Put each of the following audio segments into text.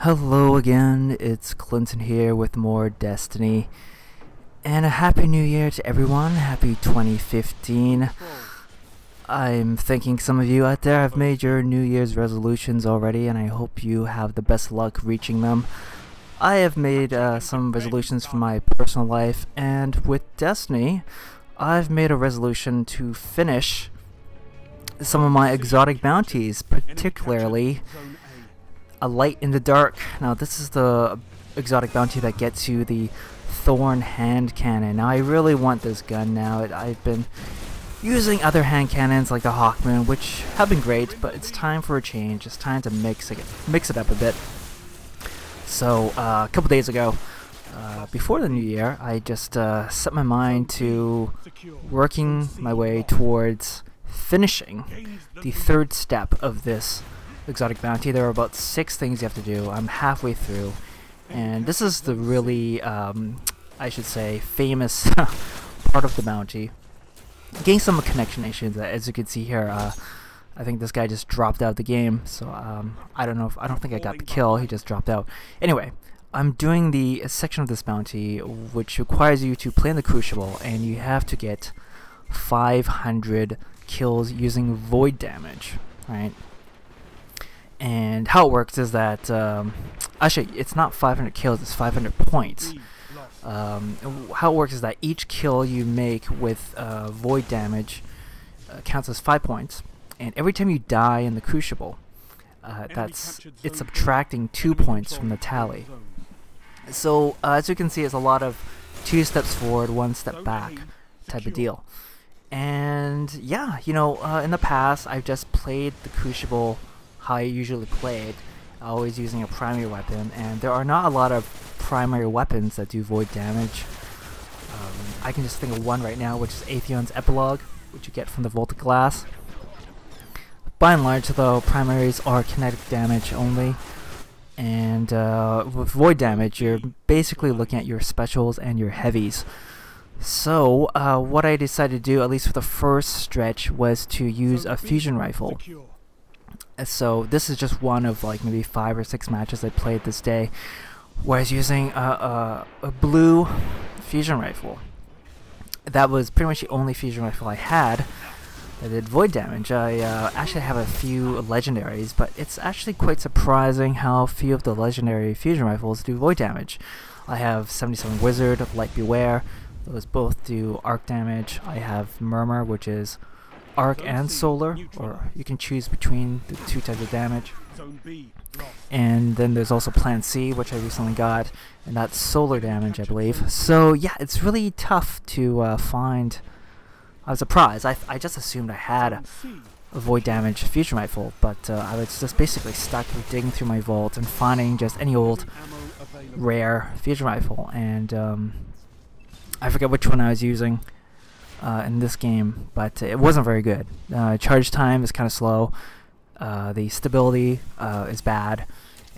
Hello again, it's Clinton here with more Destiny, and a happy new year to everyone. Happy 2015. I'm thinking some of you out there have made your New Year's resolutions already, and I hope you have the best luck reaching them. I have made some resolutions for my personal life, and with Destiny, I've made a resolution to finish some of my exotic bounties, particularly a light in the dark. Now this is the exotic bounty that gets you the Thorn hand cannon. Now I really want this gun now. I've been using other hand cannons like the Hawkmoon, which have been great, but it's time for a change. It's time to mix it up a bit. So a couple days ago, before the new year, I just set my mind to working my way towards finishing the third step of this exotic bounty. There are about 6 things you have to do. I'm halfway through, and this is the really, I should say, famous part of the bounty. Getting some connection issues, as you can see here. I think this guy just dropped out of the game, so I don't think I got the kill. He just dropped out. Anyway, I'm doing the section of this bounty which requires you to play in the Crucible, and you have to get 500 kills using void damage, right? And how it works is that, actually it's not 500 kills, it's 500 points. How it works is that each kill you make with void damage counts as 5 points, and every time you die in the Crucible, it's subtracting 2 points from the tally. So as you can see, it's a lot of 2 steps forward, 1 step back type of deal. And yeah, you know, in the past I've just played the Crucible how I usually play it, always using a primary weapon, and there are not a lot of primary weapons that do void damage. I can just think of one right now, which is Atheon's Epilogue, which you get from the Volta Glass. By and large, though, primaries are kinetic damage only, and with void damage, you're basically looking at your specials and your heavies. So, what I decided to do, at least for the first stretch, was to use a fusion rifle. So this is just one of like maybe 5 or 6 matches I played this day, where I was using a blue fusion rifle. That was pretty much the only fusion rifle I had that did void damage. I actually have a few legendaries, but it's actually quite surprising how few of the legendary fusion rifles do void damage. I have 77 Wizard, Light Beware, those both do arc damage. I have Murmur, which is arc and solar, or you can choose between the 2 types of damage. And then there's also Plan C, which I recently got, and that's solar damage, I believe. So yeah, it's really tough to find. I was surprised. I just assumed I had a void damage fusion rifle, but I was just basically stuck with digging through my vault and finding just any old rare fusion rifle, and I forget which one I was using in this game, but it wasn't very good. Charge time is kind of slow, the stability is bad,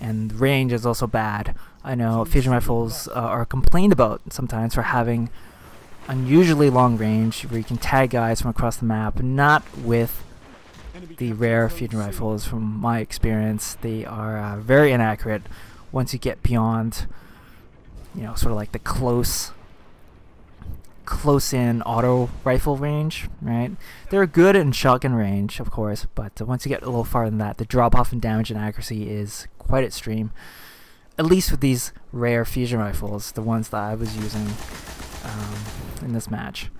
and range is also bad. I know fusion rifles are complained about sometimes for having unusually long range, where you can tag guys from across the map. Not with the rare fusion rifles. From my experience, they are very inaccurate once you get beyond, you know, sort of like the close-in auto rifle range, right? They're good in shotgun range, of course, but once you get a little farther than that, the drop-off in damage and accuracy is quite extreme. At least with these rare fusion rifles, the ones that I was using in this match.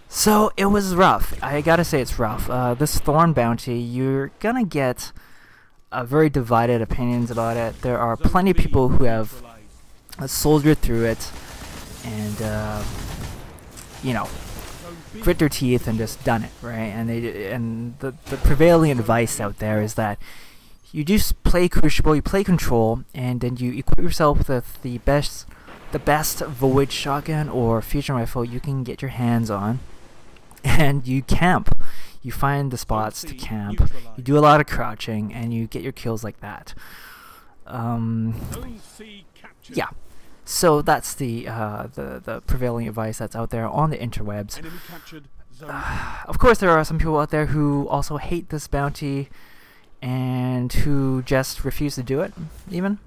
So it was rough. I gotta say it's rough. This Thorn bounty, you're gonna get very divided opinions about it. There are plenty of people who have soldiered through it and you know, grit their teeth and just done it, right? And the prevailing advice out there is that you just play Crucible, you play Control, and then you equip yourself with the best void shotgun or fusion rifle you can get your hands on, and you camp. You find the spots to camp. You do a lot of crouching, and you get your kills like that. Yeah. So that's the prevailing advice that's out there on the interwebs. Of course, there are some people out there who also hate this bounty and who just refuse to do it, even.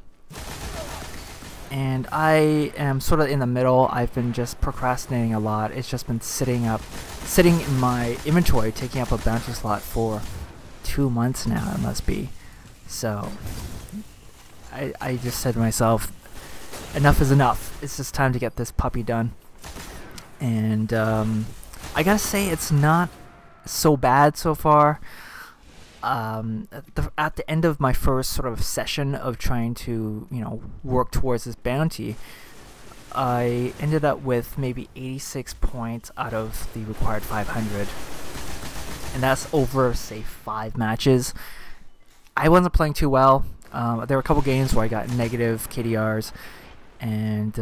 and I am sort of in the middle. I've been just procrastinating a lot. It's just been sitting in my inventory, taking up a bounty slot for 2 months now, it must be. So I just said to myself, enough is enough. It's just time to get this puppy done. And I gotta say, it's not so bad so far. At the end of my first sort of session of trying to, you know, work towards this bounty, I ended up with maybe 86 points out of the required 500, and that's over, say, 5 matches. I wasn't playing too well. There were a couple games where I got negative KDRs, and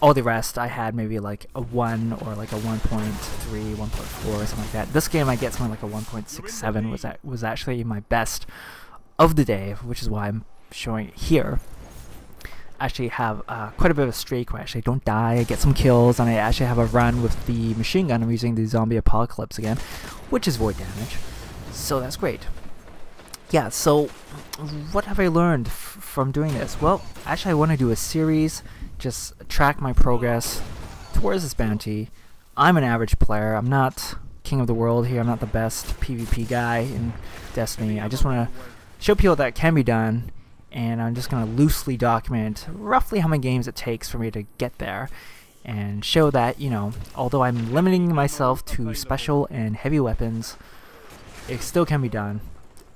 all the rest I had maybe like a 1 or like a 1.3, 1.4 or something like that. This game I get something like a 1.67 was actually my best of the day, which is why I'm showing it here. I actually have quite a bit of a streak where I actually don't die, I get some kills, and I actually have a run with the machine gun. I'm using the zombie apocalypse again, which is void damage, so that's great. Yeah, so what have I learned from doing this? Well, actually I want to do a series, just track my progress towards this bounty. I'm an average player. I'm not king of the world here. I'm not the best PvP guy in Destiny. I just want to show people that it can be done, and I'm just going to loosely document roughly how many games it takes for me to get there, and show that, you know, although I'm limiting myself to special and heavy weapons, it still can be done.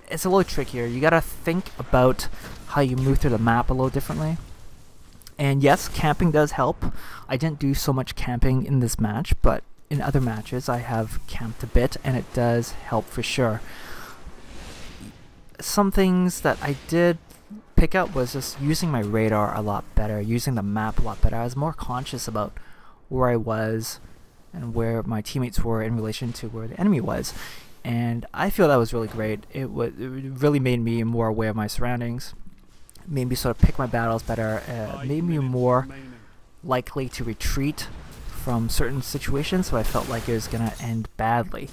It's a little trickier. You gotta think about how you move through the map a little differently. And yes, camping does help. I didn't do so much camping in this match, but in other matches I have camped a bit, and it does help for sure. Some things that I did pick up was just using my radar a lot better, using the map a lot better. I was more conscious about where I was and where my teammates were in relation to where the enemy was. And I feel that was really great. It really made me more aware of my surroundings, made me sort of pick my battles better, made me more likely to retreat from certain situations, so I felt like it was going to end badly.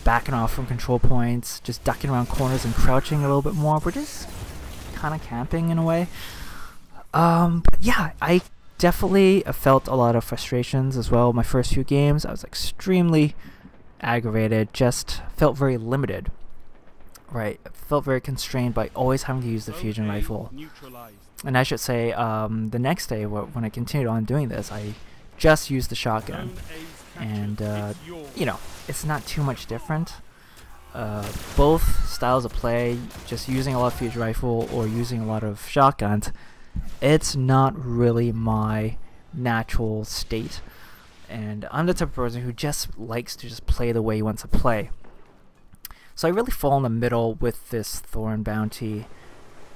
Backing off from control points, just ducking around corners and crouching a little bit more. We're just kind of camping in a way. But yeah, I definitely felt a lot of frustrations as well. My first few games, I was extremely aggravated, just felt very limited, right? Felt very constrained by always having to use the fusion rifle. And I should say, the next day when I continued on doing this, I just used the shotgun, and you know, it's not too much different. Both styles of play, just using a lot of fusion rifle or using a lot of shotguns, it's not really my natural state. And I'm the type of person who just likes to just play the way he wants to play. So I really fall in the middle with this Thorn bounty.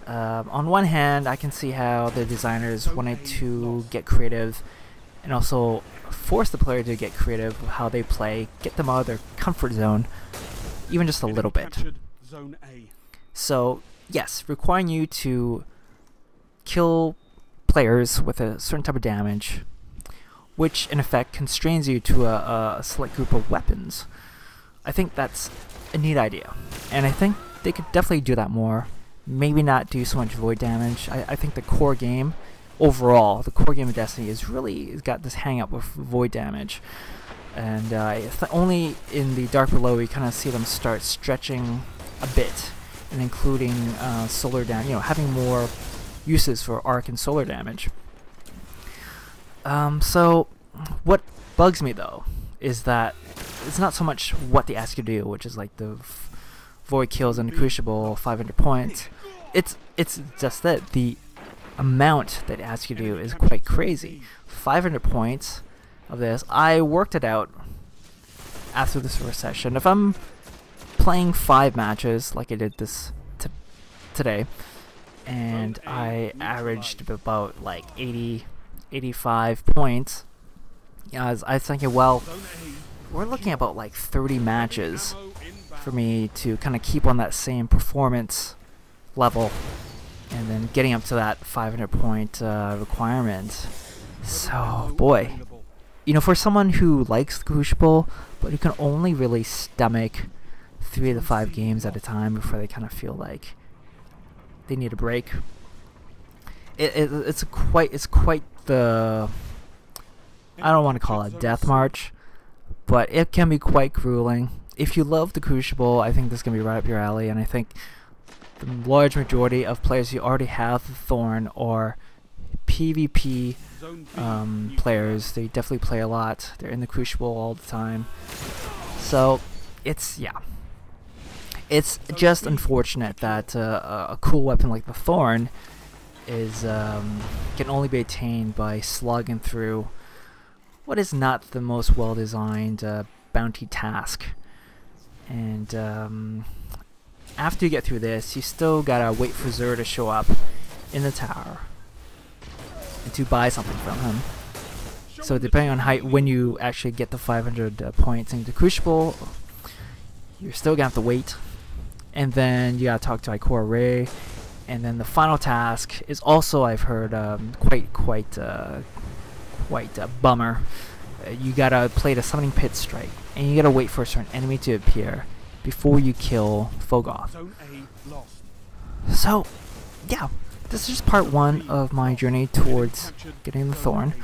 On one hand, I can see how the designers wanted to get creative and also force the player to get creative with how they play, get them out of their comfort zone, even just a little bit. So yes, requiring you to kill players with a certain type of damage, which in effect constrains you to a select group of weapons. I think that's a neat idea, and I think they could definitely do that more. Maybe not do so much void damage. I think the core game, overall, the core game of Destiny is really got this hang up with void damage. And only in the Dark Below we kind of see them start stretching a bit, and including solar damage, you know, having more uses for arc and solar damage. So what bugs me though is that it's not so much what they ask you to do, which is like the void kills in the Crucible, 500 points. It's just that the amount that they ask you to do is quite crazy. 500 points of this. I worked it out after this first session. If I'm playing 5 matches like I did this today, and I averaged about like 85 points, I was thinking, well, we're looking at about like 30 matches for me to kind of keep on that same performance level, and then getting up to that 500 point requirement. So boy, you know, for someone who likes the Crucible but who can only really stomach 3 to 5 games at a time before they kind of feel like they need a break, it's quite the, I don't want to call it death march, but it can be quite grueling. If you love the Crucible, I think this can be right up your alley, and I think the large majority of players who already have the Thorn or PvP players, they definitely play a lot. They're in the Crucible all the time. So it's just unfortunate that a cool weapon like the Thorn is can only be attained by slogging through what is not the most well-designed bounty task. And after you get through this, you still gotta wait for Xur to show up in the tower and to buy something from him. So depending on when you actually get the 500 points into Crucible, you're still gonna have to wait. And then you gotta talk to Ikora Ray. And then the final task is also, I've heard, quite a bummer. You gotta play the Summoning Pit Strike, and you gotta wait for a certain enemy to appear before you kill Fogoth. So, yeah, this is just part 1 of my journey towards getting the Thorn.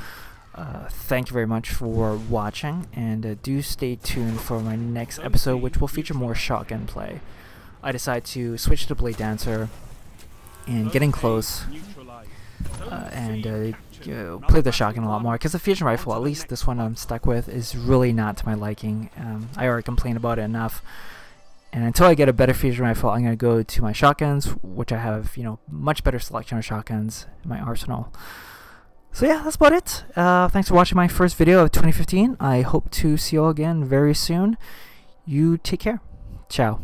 Thank you very much for watching, and do stay tuned for my next episode, which will feature more shotgun play. I decided to switch to Blade Dancer and getting close, and play the shotgun a lot more, because the fusion rifle, at least this one I'm stuck with, is really not to my liking. I already complained about it enough, and until I get a better fusion rifle, I'm going to go to my shotguns, which I have, much better selection of shotguns in my arsenal. So yeah, that's about it. Thanks for watching my first video of 2015. I hope to see you all again very soon. You take care. Ciao.